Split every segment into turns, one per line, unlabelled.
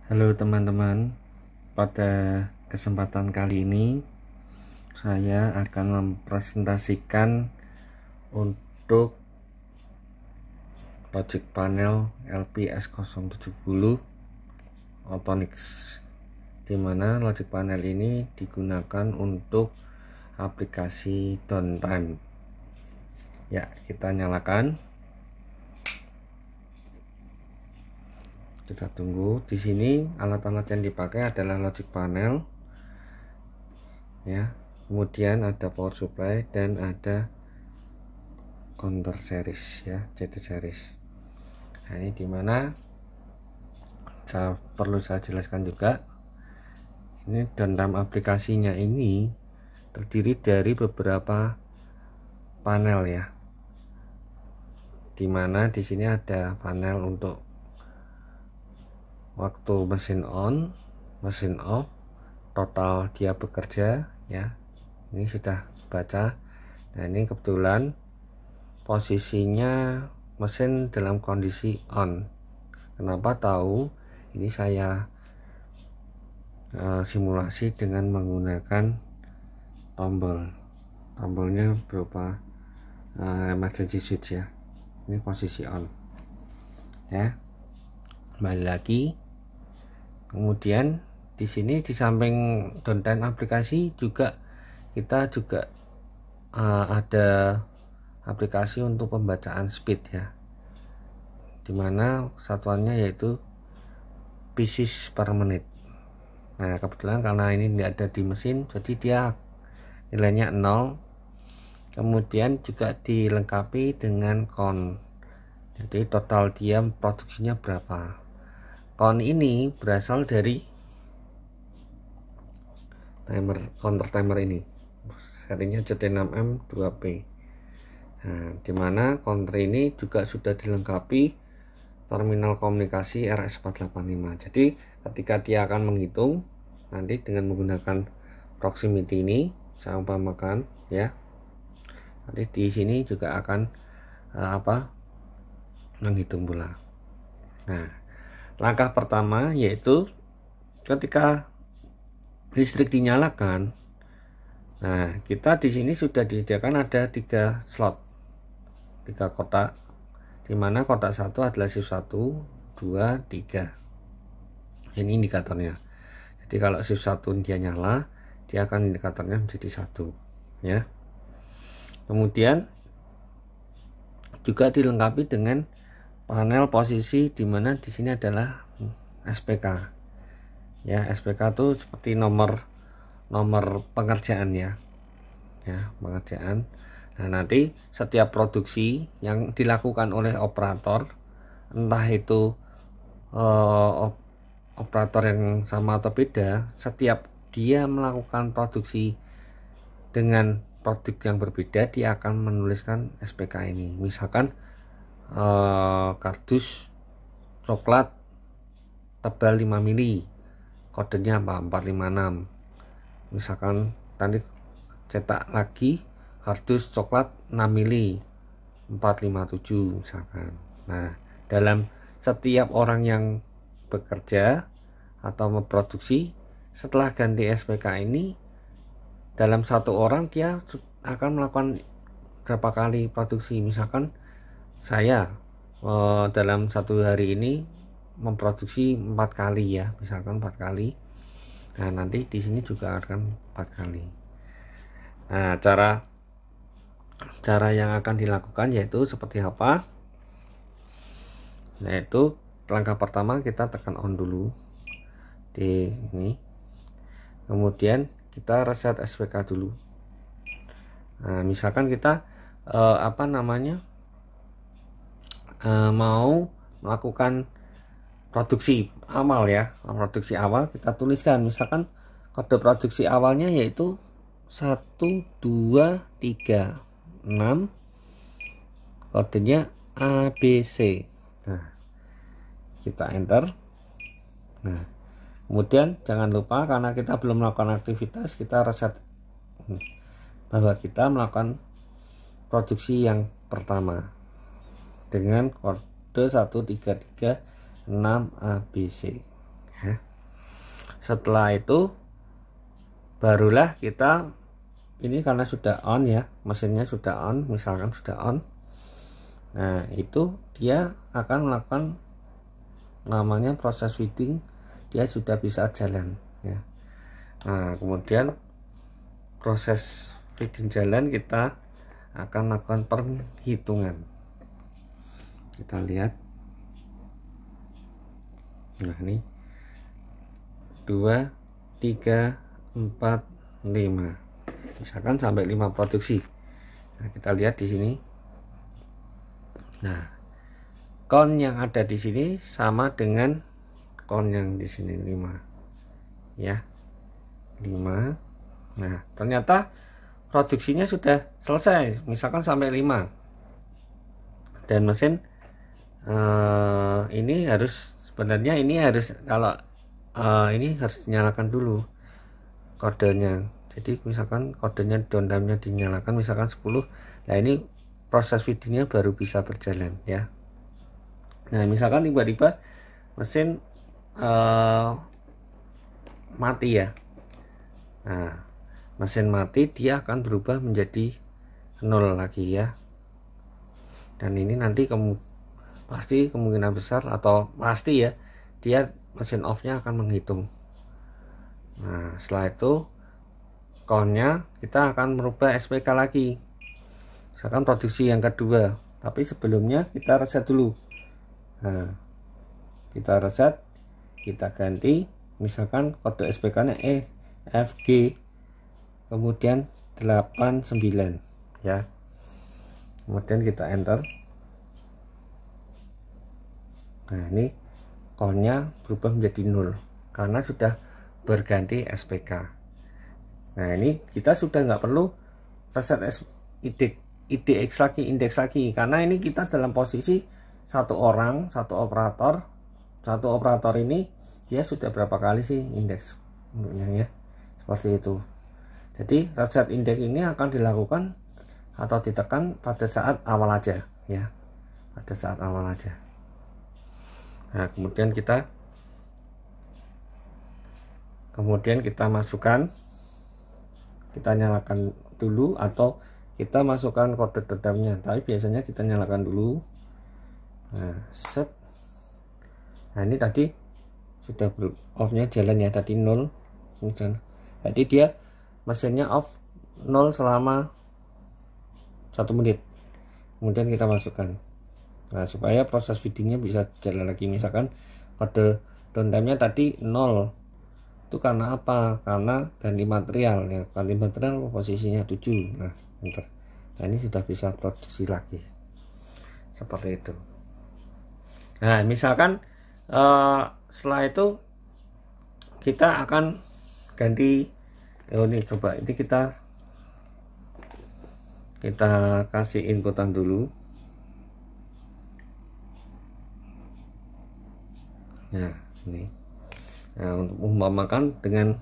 Halo teman-teman, pada kesempatan kali ini saya akan mempresentasikan untuk logic panel LPS070 Autonix, dimana logic panel ini digunakan untuk aplikasi downtime. Ya, kita nyalakan. Kita tunggu. Di sini alat-alat yang dipakai adalah logic panel, ya. Kemudian ada power supply dan ada counter series, ya, CT series. Nah, ini dimana perlu saya jelaskan juga. Ini downtime aplikasinya ini terdiri dari beberapa panel, ya. Dimana di sini ada panel untuk waktu mesin on, mesin off, total dia bekerja, ya. Ini sudah baca. Nah, ini kebetulan posisinya mesin dalam kondisi on. Kenapa tahu? Ini saya simulasi dengan menggunakan tombolnya berupa emergency switch, ya. Ini posisi on, ya. Kembali lagi. Kemudian di sini di samping downtime aplikasi juga kita ada aplikasi untuk pembacaan speed, ya, dimana satuannya yaitu pieces per menit. Nah, kebetulan karena ini tidak ada di mesin, jadi dia nilainya 0. Kemudian juga dilengkapi dengan count, jadi total dia produksinya berapa. Count ini berasal dari counter timer ini, serinya CT6M 2P. Nah, dimana counter ini juga sudah dilengkapi terminal komunikasi RS485. Jadi ketika dia akan menghitung nanti dengan menggunakan proximity ini, saya umpamakan, ya. Nanti di sini juga akan menghitung pula. Nah, langkah pertama yaitu ketika listrik dinyalakan. Nah, kita di sini sudah disediakan ada 3 slot, 3 kotak, dimana kotak 1 adalah shift 1, 2, 3. Ini indikatornya. Jadi kalau shift 1 dia nyala, dia akan indikatornya menjadi 1, ya. Kemudian juga dilengkapi dengan panel posisi, dimana di sini adalah SPK, ya. SPK itu seperti nomor pengerjaan, ya, pengerjaan. Nah, nanti setiap produksi yang dilakukan oleh operator, entah itu operator yang sama atau beda, setiap dia melakukan produksi dengan produk yang berbeda, dia akan menuliskan SPK ini. Misalkan kardus coklat tebal 5 mili, kodenya apa? 456. Misalkan tadi cetak lagi kardus coklat 6 mili, 457 misalkan. Nah, dalam setiap orang yang bekerja atau memproduksi, setelah ganti SPK ini, dalam satu orang dia akan melakukan berapa kali produksi. Misalkan saya dalam satu hari ini memproduksi 4 kali, ya, misalkan 4 kali. Nah, nanti di sini juga akan 4 kali. Nah, cara yang akan dilakukan yaitu seperti apa? Nah, itu langkah pertama kita tekan on dulu di ini. Kemudian kita reset SPK dulu. Nah, misalkan kita mau melakukan produksi awal, ya. Produksi awal kita tuliskan, misalkan kode produksi awalnya yaitu 1, 2, 3, 6, kodenya ABC. Nah, kita enter. Nah, kemudian jangan lupa, karena kita belum melakukan aktivitas, kita reset bahwa kita melakukan produksi yang pertama dengan kode 1336 ABC. ya. Setelah itu barulah kita ini, karena sudah on ya, mesinnya sudah on, misalkan sudah on, nah itu dia akan melakukan namanya proses feeding, dia sudah bisa jalan ya. Nah kemudian proses feeding jalan, kita akan lakukan perhitungan. Kita lihat, nah ini 2 3 4 5, misalkan sampai 5 produksi. Nah kita lihat di sini, nah kon yang ada di sini sama dengan kon yang di sini 5 ya, 5. Nah ternyata produksinya sudah selesai, misalkan sampai 5, dan mesin ini harus, sebenarnya ini harus, kalau ini harus dinyalakan dulu kodenya. Jadi misalkan kodenya downtime-nya dinyalakan misalkan 10, nah ini proses feedingnya baru bisa berjalan ya. Nah misalkan tiba-tiba mesin mati ya, nah mesin mati, dia akan berubah menjadi 0 lagi ya. Dan ini nanti pasti kemungkinan besar, atau pasti ya, dia mesin off-nya akan menghitung. Nah setelah itu count-nya kita akan merubah SPK lagi, misalkan produksi yang kedua, tapi sebelumnya kita reset dulu. Nah kita reset, kita ganti misalkan kode SPK nya EFG kemudian 89 ya, kemudian kita enter. Nah ini count-nya berubah menjadi 0 karena sudah berganti SPK. Nah ini kita sudah nggak perlu reset IDX lagi, indeks lagi, karena ini kita dalam posisi satu orang, satu operator ini dia sudah berapa kali sih indeks ya, seperti itu. Jadi reset indeks ini akan dilakukan atau ditekan pada saat awal aja ya, pada saat awal aja. Nah kemudian kita masukkan, kita nyalakan dulu atau kita masukkan kode downtime-nya, tapi biasanya kita nyalakan dulu. Nah set, nah ini tadi sudah off-nya jalan ya, tadi 0, jadi dia mesinnya off 0 selama 1 menit, kemudian kita masukkan. Nah supaya proses feedingnya bisa jalan lagi, misalkan kode downtime-nya tadi 0, itu karena apa? Karena ganti material ya, ganti material posisinya 7. Nah enter. Nah ini sudah bisa produksi lagi, seperti itu. Nah misalkan setelah itu kita akan ganti, ini coba, ini kita kasih inputan dulu. Nah ini, nah untuk umpamakan dengan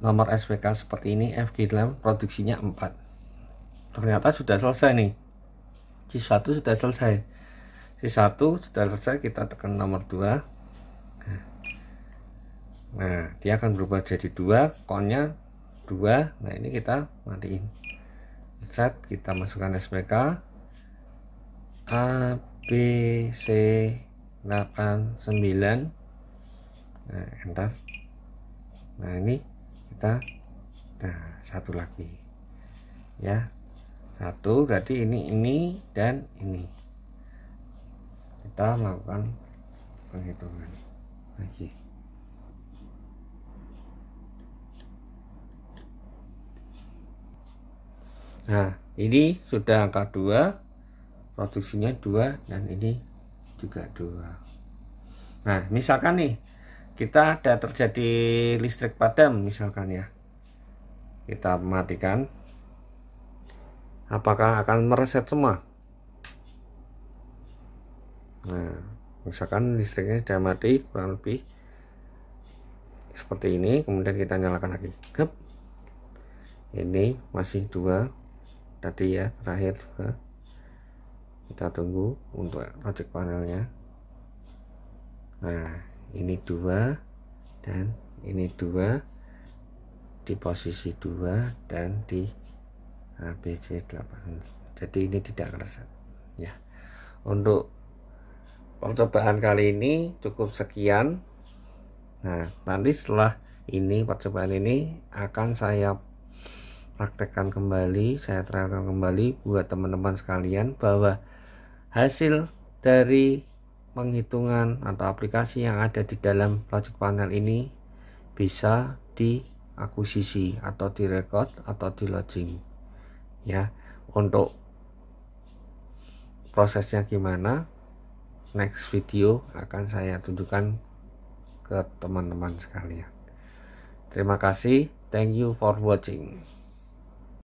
nomor SPK seperti ini, FG8 produksinya 4, ternyata sudah selesai nih, C1 sudah selesai, C1 sudah selesai, kita tekan nomor 2. Nah dia akan berubah jadi 2, count-nya 2. Nah ini kita matiin, set, kita masukkan SPK A B C 89. Nah enter. Nah ini kita, nah satu lagi ya, satu, berarti ini dan ini. Kita melakukan penghitungan lagi. Nah ini sudah angka 2, produksinya 2, dan ini juga 2. Nah misalkan nih kita ada terjadi listrik padam misalkan ya, kita matikan, apakah akan mereset semua? Nah misalkan listriknya sudah mati kurang lebih seperti ini, kemudian kita nyalakan lagi, Hup. Ini masih 2 tadi ya, terakhir 2. Kita tunggu untuk logic panelnya. Nah, ini 2 dan ini 2 di posisi 2 dan di ABC 8. Jadi ini tidak kereset ya. Untuk percobaan kali ini cukup sekian. Nah, nanti setelah ini percobaan ini akan saya praktekkan kembali, saya terangkan kembali buat teman-teman sekalian bahwa hasil dari penghitungan atau aplikasi yang ada di dalam Logic Panel ini bisa diakuisisi atau direkod atau di login ya. Untuk prosesnya gimana, next video akan saya tunjukkan ke teman-teman sekalian. Terima kasih, thank you for watching.